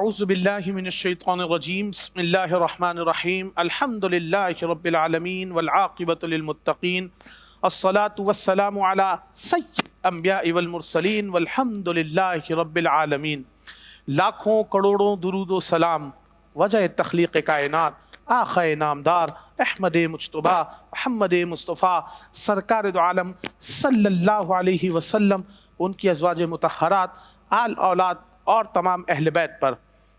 اعوذ باللہ من الشیطان الرجیم بسم اللہ الرحمن الرحیم الحمد للہ رب العالمین والعاقبۃ للمتقین الصلاۃ والسلام علی سید الانبیاء والمرسلین والحمد للہ رب العالمین۔ لاکھوں کروڑوں درود و سلام وجہ تخلیق کائنات آقا نامدار احمد مجتبیٰ محمد مصطفیٰ سرکار دو عالم صلی اللہ علیہ وسلم، ان کی ازواج مطہرات، آل اولاد اور تمام اہل بیت پر۔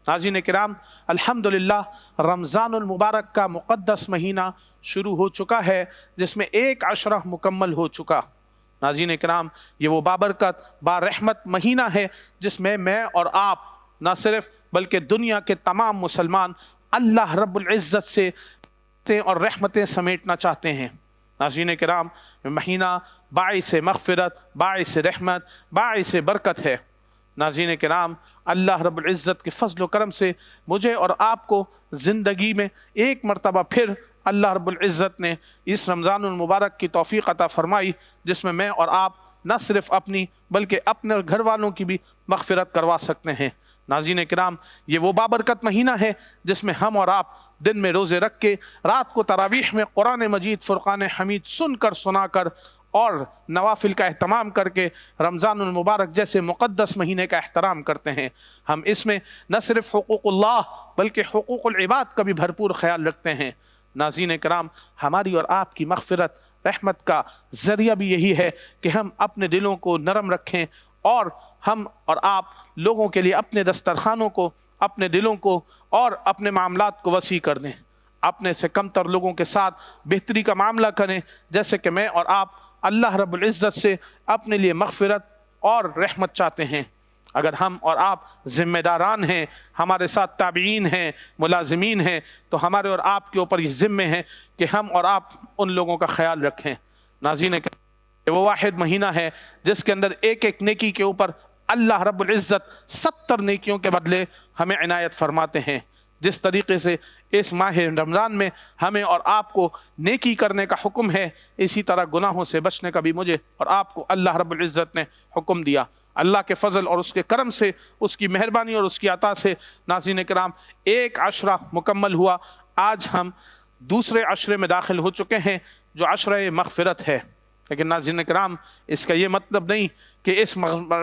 ناظرین کرام، الحمدللہ رمضان المبارک کا مقدس مہینہ شروع ہو چکا ہے، جس میں ایک عشرہ مکمل ہو چکا۔ ناظرین کرام، یہ وہ بابرکت بارحمت مہینہ ہے جس میں اور آپ نہ صرف بلکہ دنیا کے تمام مسلمان اللہ رب العزت سے اور رحمتیں سمیٹنا چاہتے ہیں۔ ناظرین کرام، مہینہ باعث مغفرت، باعث رحمت، باعث برکت ہے۔ ناظرین کرام، اللہ رب العزت کے فضل و کرم سے مجھے اور آپ کو زندگی میں ایک مرتبہ پھر اللہ رب العزت نے اس رمضان المبارک کی توفیق عطا فرمائی، جس میں میں اور آپ نہ صرف اپنی بلکہ اپنے گھر والوں کی بھی مغفرت کروا سکتے ہیں۔ ناظرین کرام، یہ وہ بابرکت مہینہ ہے جس میں ہم اور آپ دن میں روزے رکھ کے، رات کو تراویح میں قرآن مجید فرقان حمید سن کر سنا کر اور نوافل کا اہتمام کر کے رمضان المبارک جیسے مقدس مہینے کا احترام کرتے ہیں۔ ہم اس میں نہ صرف حقوق اللہ بلکہ حقوق العباد کا بھی بھرپور خیال رکھتے ہیں۔ ناظرین کرام، ہماری اور آپ کی مغفرت رحمت کا ذریعہ بھی یہی ہے کہ ہم اپنے دلوں کو نرم رکھیں اور ہم اور آپ لوگوں کے لیے اپنے دسترخوانوں کو، اپنے دلوں کو اور اپنے معاملات کو وسیع کر دیں، اپنے سے کم تر لوگوں کے ساتھ بہتری کا معاملہ کریں، جیسے کہ میں اور آپ اللہ رب العزت سے اپنے لیے مغفرت اور رحمت چاہتے ہیں۔ اگر ہم اور آپ ذمہ داران ہیں، ہمارے ساتھ تابعین ہیں، ملازمین ہیں، تو ہمارے اور آپ کے اوپر یہ ذمہ ہے کہ ہم اور آپ ان لوگوں کا خیال رکھیں۔ ناظرین، وہ واحد مہینہ ہے جس کے اندر ایک ایک نیکی کے اوپر اللہ رب العزت 70 نیکیوں کے بدلے ہمیں عنایت فرماتے ہیں۔ جس طریقے سے اس ماہ رمضان میں ہمیں اور آپ کو نیکی کرنے کا حکم ہے، اسی طرح گناہوں سے بچنے کا بھی مجھے اور آپ کو اللہ رب العزت نے حکم دیا۔ اللہ کے فضل اور اس کے کرم سے، اس کی مہربانی اور اس کی عطا سے ناظرین کرام ایک عشرہ مکمل ہوا۔ آج ہم دوسرے عشرے میں داخل ہو چکے ہیں جو عشرہ مغفرت ہے۔ لیکن ناظرین کرام، اس کا یہ مطلب نہیں کہ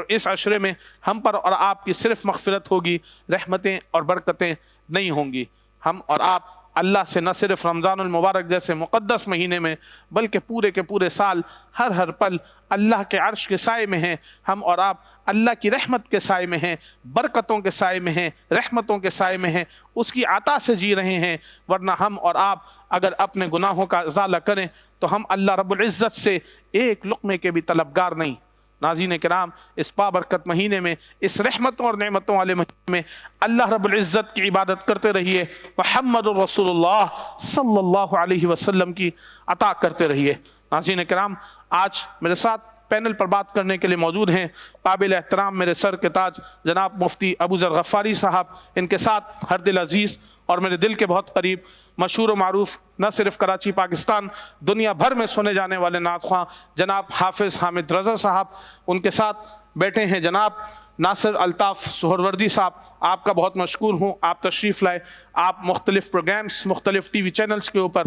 اس عشرے میں ہم پر اور آپ کی صرف مغفرت ہوگی، رحمتیں اور برکتیں نہیں ہوں گی۔ ہم اور آپ اللہ سے نہ صرف رمضان المبارک جیسے مقدس مہینے میں بلکہ پورے کے پورے سال ہر پل اللہ کے عرش کے سائے میں ہیں۔ ہم اور آپ اللہ کی رحمت کے سائے میں ہیں، برکتوں کے سائے میں ہیں، رحمتوں کے سائے میں ہیں، اس کی عطا سے جی رہے ہیں۔ ورنہ ہم اور آپ اگر اپنے گناہوں کا ازالہ کریں تو ہم اللہ رب العزت سے ایک لقمے کے بھی طلبگار نہیں۔ ناظرین کرام، اس بابرکت مہینے میں، اس رحمتوں اور نعمتوں والے مہینے میں اللہ رب العزت کی عبادت کرتے رہیے، محمد رسول اللہ صلی اللہ علیہ وسلم کی عطا کرتے رہیے۔ ناظرین کرام، آج میرے ساتھ پینل پر بات کرنے کے لیے موجود ہیں قابل احترام میرے سر کے تاج جناب مفتی ابو ذر غفاری صاحب، ان کے ساتھ ہر دل عزیز اور میرے دل کے بہت قریب، مشہور و معروف نہ صرف کراچی پاکستان دنیا بھر میں سنے جانے والے نعت خواں جناب حافظ حامد رضا صاحب، ان کے ساتھ بیٹھے ہیں جناب ناصر الطاف سہروردی صاحب۔ آپ کا بہت مشکور ہوں، آپ تشریف لائے، آپ مختلف پروگرامز، مختلف ٹی وی چینلز کے اوپر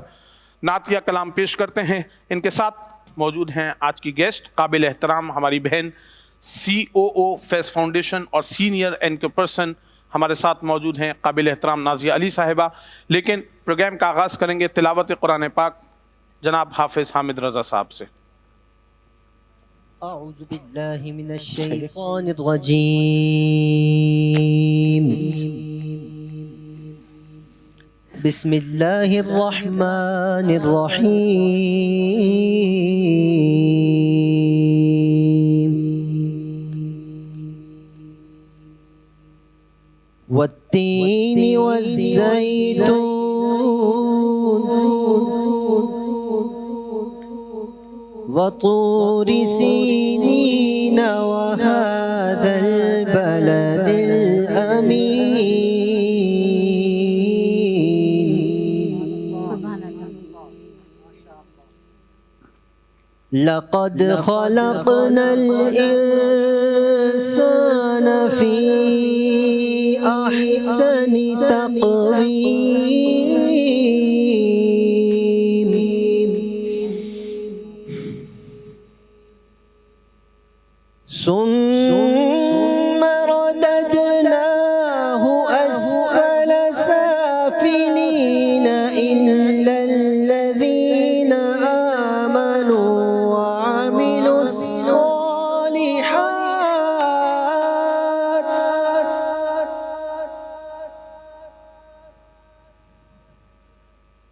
نعتیہ کلام پیش کرتے ہیں۔ ان کے ساتھ موجود ہیں آج کی گیسٹ قابل احترام ہماری بہن COO فیض فاؤنڈیشن اور سینئر اینکر پرسن ہمارے ساتھ موجود ہیں قابل احترام نازیہ علی صاحبہ۔ لیکن پروگرام کا آغاز کریں گے تلاوت قرآن پاک جناب حافظ حامد رضا صاحب سے۔ اعوذ باللہ من الشیطان الرجیم، بسم اللہ الرحمن الرحیم، والتین والزیتون وطور سینین وهذا البلد الأمین، لقد خلقنا الإنسان في أحسن أحسن تقويم ثم رددناه أسفل سافلين إلا الذين آمنوا وعملوا الصالحات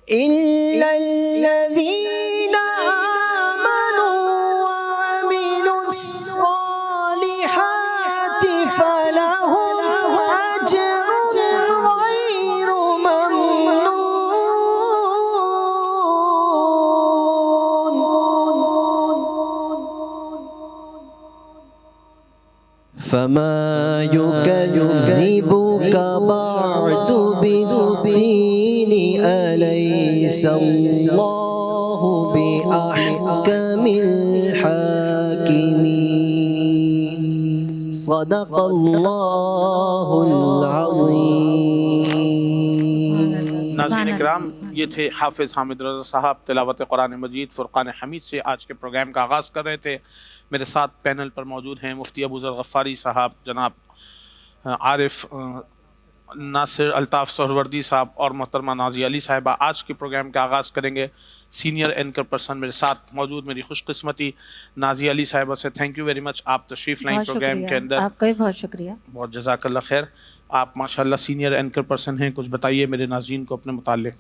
إلا الذين آمنوا وعملوا الصالحات فلهم أجر غير ممنون فما يكذبك بعد بالدين أليس الله بأحكم الحاكمين صدق الله العظيم. ناظرین اکرام، یہ تھے حافظ حامد رضا صاحب، تلاوت قرآن مجید فرقان حمید سے آج کے پروگرام کا آغاز کر رہے تھے. میرے ساتھ پینل پر موجود ہیں مفتی ابو ذر غفاری صاحب، جناب عارف ناصر الطاف سہروردی صاحب اور محترمہ نازیہ علی صاحبہ. آج کے پروگرام کا آغاز کریں گے. سینئر اینکر پرسن میرے ساتھ موجود، میری خوش قسمتی نازیہ علی صاحبہ سے تھینک یو ویری مچ، آپ تشریف لائیں پروگرام کے اندر. آپ کا بھی بہت شکریہ. بہت جزاک اللہ خیر. آپ ماشاءاللہ سینئر اینکر پرسن ہیں، کچھ بتائیے میرے ناظرین کو اپنے متعلق.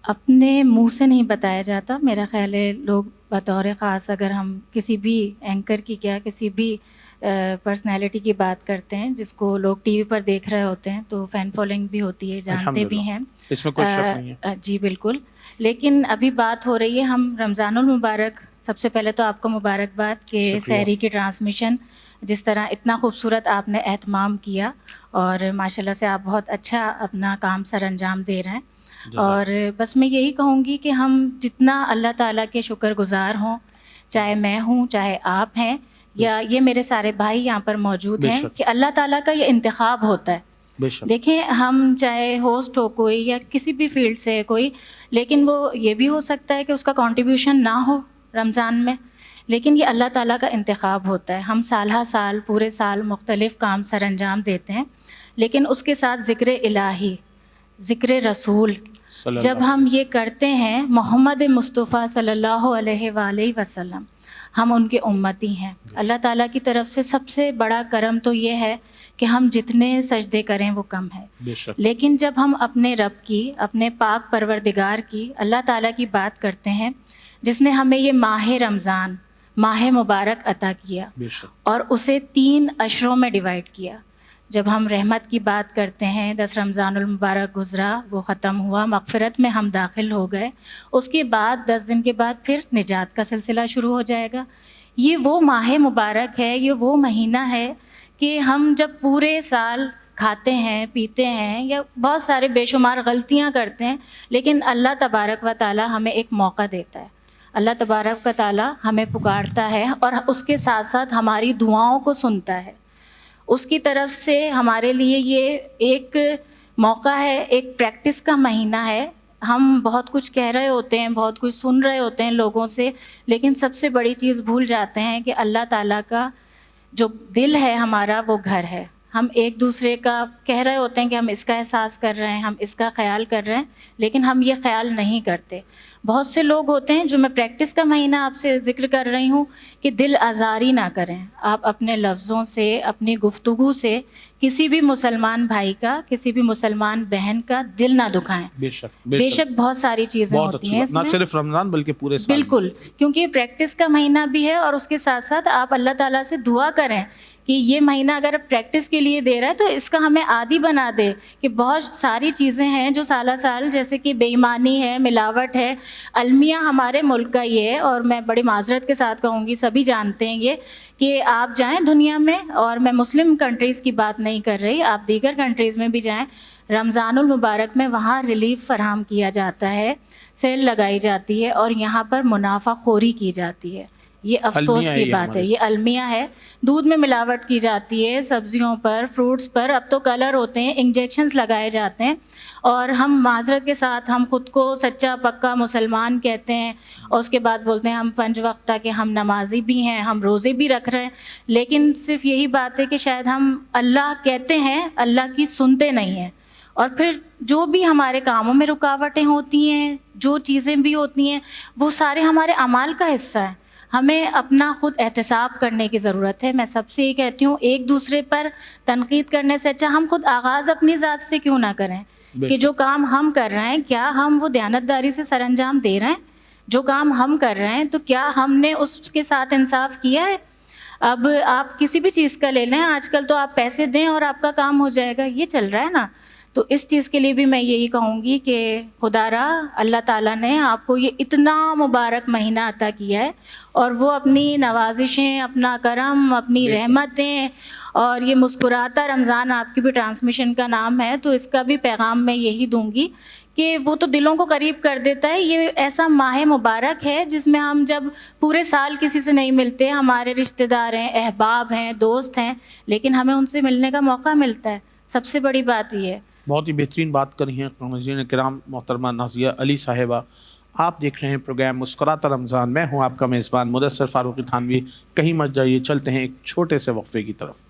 اپنے منہ سے نہیں بتایا جاتا، میرا خیال ہے لوگ بطور خاص اگر ہم کسی بھی اینکر کی کیا کسی بھی پرسنالٹی کی بات کرتے ہیں جس کو لوگ ٹی وی پر دیکھ رہے ہوتے ہیں تو فین فالوئنگ بھی ہوتی ہے، جانتے بھی ہیں، اس میں کوئی شک نہیں ہے. جی بالکل. لیکن ابھی بات ہو رہی ہے، ہم رمضان المبارک، سب سے پہلے تو آپ کو مبارکباد کہ سحری کی ٹرانسمیشن جس طرح اتنا خوبصورت آپ نے اہتمام کیا اور ماشاءاللہ سے آپ بہت اچھا اپنا کام سر انجام دے رہے ہیں. اور بس میں یہی کہوں گی کہ ہم جتنا اللہ تعالیٰ کے شکر گزار ہوں، چاہے میں ہوں چاہے آپ ہیں یا یہ میرے سارے بھائی یہاں پر موجود ہیں، کہ اللہ تعالیٰ کا یہ انتخاب ہوتا ہے. دیکھیں ہم چاہے ہوسٹ ہو کوئی یا کسی بھی فیلڈ سے کوئی، لیکن وہ یہ بھی ہو سکتا ہے کہ اس کا کنٹریبیوشن نہ ہو رمضان میں، لیکن یہ اللہ تعالیٰ کا انتخاب ہوتا ہے. ہم سالہ سال پورے سال مختلف کام سر انجام دیتے ہیں، لیکن اس کے ساتھ ذکر الہی، ذکر رسول جب ہم یہ کرتے ہیں، محمد مصطفیٰ صلی اللہ علیہ وآلہ وسلم، ہم ان کے امتی ہیں. اللہ تعالیٰ کی طرف سے سب سے بڑا کرم تو یہ ہے کہ ہم جتنے سجدے کریں وہ کم ہے، لیکن جب ہم اپنے رب کی، اپنے پاک پروردگار کی، اللہ تعالیٰ کی بات کرتے ہیں جس نے ہمیں یہ ماہ رمضان، ماہ مبارک عطا کیا اور اسے 3 عشروں میں ڈیوائڈ کیا. جب ہم رحمت کی بات کرتے ہیں، 10 رمضان المبارک گزرا، وہ ختم ہوا، مغفرت میں ہم داخل ہو گئے، اس کے بعد 10 دن کے بعد پھر نجات کا سلسلہ شروع ہو جائے گا. یہ وہ ماہ مبارک ہے، یہ وہ مہینہ ہے کہ ہم جب پورے سال کھاتے ہیں، پیتے ہیں یا بہت سارے بے شمار غلطیاں کرتے ہیں، لیکن اللہ تبارک و تعالی ہمیں ایک موقع دیتا ہے. اللہ تبارک و تعالی ہمیں پکارتا ہے اور اس کے ساتھ ساتھ ہماری دعاؤں کو سنتا ہے. اس کی طرف سے ہمارے لیے یہ ایک موقع ہے، ایک پریکٹس کا مہینہ ہے. ہم بہت کچھ کہہ رہے ہوتے ہیں، بہت کچھ سن رہے ہوتے ہیں لوگوں سے، لیکن سب سے بڑی چیز بھول جاتے ہیں کہ اللہ تعالیٰ کا جو دل ہے ہمارا وہ گھر ہے. ہم ایک دوسرے کا کہہ رہے ہوتے ہیں کہ ہم اس کا احساس کر رہے ہیں، ہم اس کا خیال کر رہے ہیں، لیکن ہم یہ خیال نہیں کرتے. بہت سے لوگ ہوتے ہیں جو میں پریکٹس کا مہینہ آپ سے ذکر کر رہی ہوں کہ دل آزاری نہ کریں. آپ اپنے لفظوں سے، اپنی گفتگو سے کسی بھی مسلمان بھائی کا، کسی بھی مسلمان بہن کا دل نہ دکھائیں. بے شک بہت ساری چیزیں ہوتی ہیں، نہ صرف رمضان بلکہ پورے سال. بالکل، کیونکہ یہ پریکٹس کا مہینہ بھی ہے اور اس کے ساتھ ساتھ آپ اللہ تعالیٰ سے دعا کریں کہ یہ مہینہ اگر پریکٹس کے لیے دے رہا ہے تو اس کا ہمیں عادی بنا دے. کہ بہت ساری چیزیں ہیں جو سالہ سال، جیسے کہ بے ایمانی ہے، ملاوٹ ہے. المیہ ہمارے ملک کا یہ ہے، اور میں بڑی معذرت کے ساتھ کہوں گی، سبھی جانتے ہیں یہ، کہ آپ جائیں دنیا میں، اور میں مسلم کنٹریز کی بات نہیں کر رہی، آپ دیگر کنٹریز میں بھی جائیں، رمضان المبارک میں وہاں ریلیف فراہم کیا جاتا ہے، سیل لگائی جاتی ہے اور یہاں پر منافع خوری کی جاتی ہے. یہ افسوس المیہ کی ہے بات ہے، ہمارے۔ یہ المیہ ہے۔ دودھ میں ملاوٹ کی جاتی ہے، سبزیوں پر، فروٹس پر، اب تو کلر ہوتے ہیں، انجیکشنز لگائے جاتے ہیں، اور ہم معذرت کے ساتھ ہم خود کو سچا پکا مسلمان کہتے ہیں، اور اس کے بعد بولتے ہیں ہم 5 وقت کہ ہم نمازی بھی ہیں، ہم روزے بھی رکھ رہے ہیں، لیکن صرف یہی بات ہے کہ شاید ہم اللہ کہتے ہیں، اللہ کی سنتے نہیں ہیں، اور پھر جو بھی ہمارے کاموں میں رکاوٹیں ہوتی ہیں، جو چیزیں بھی ہوتی ہیں، وہ سارے ہمارے اعمال کا حصہ ہیں۔ ہمیں اپنا خود احتساب کرنے کی ضرورت ہے۔ میں سب سے یہ کہتی ہوں، ایک دوسرے پر تنقید کرنے سے اچھا ہم خود آغاز اپنی ذات سے کیوں نہ کریں کہ جو کام ہم کر رہے ہیں کیا ہم وہ دیانتداری سے سر انجام دے رہے ہیں؟ جو کام ہم کر رہے ہیں تو کیا ہم نے اس کے ساتھ انصاف کیا ہے؟ اب آپ کسی بھی چیز کا لے لیں، آج کل تو آپ پیسے دیں اور آپ کا کام ہو جائے گا، یہ چل رہا ہے نا۔ تو اس چیز کے لیے بھی میں یہی کہوں گی کہ خدا را اللہ تعالیٰ نے آپ کو یہ اتنا مبارک مہینہ عطا کیا ہے، اور وہ اپنی نوازشیں، اپنا کرم، اپنی رحمتیں، اور یہ مسکراتا رمضان آپ کی بھی ٹرانسمیشن کا نام ہے، تو اس کا بھی پیغام میں یہی دوں گی کہ وہ تو دلوں کو قریب کر دیتا ہے۔ یہ ایسا ماہ مبارک ہے جس میں ہم جب پورے سال کسی سے نہیں ملتے، ہمارے رشتہ دار ہیں، احباب ہیں، دوست ہیں، لیکن ہمیں ان سے ملنے کا موقع ملتا ہے، سب سے بڑی بات یہ ہے۔ بہت ہی بہترین بات کری ہیں ناظرین کرام۔ محترمہ نازیہ علی صاحبہ، آپ دیکھ رہے ہیں پروگرام مسکراتا رمضان، میں ہوں آپ کا میزبان مدثر فاروقی تھانوی۔ کہیں مت جائیے، چلتے ہیں ایک چھوٹے سے وقفے کی طرف۔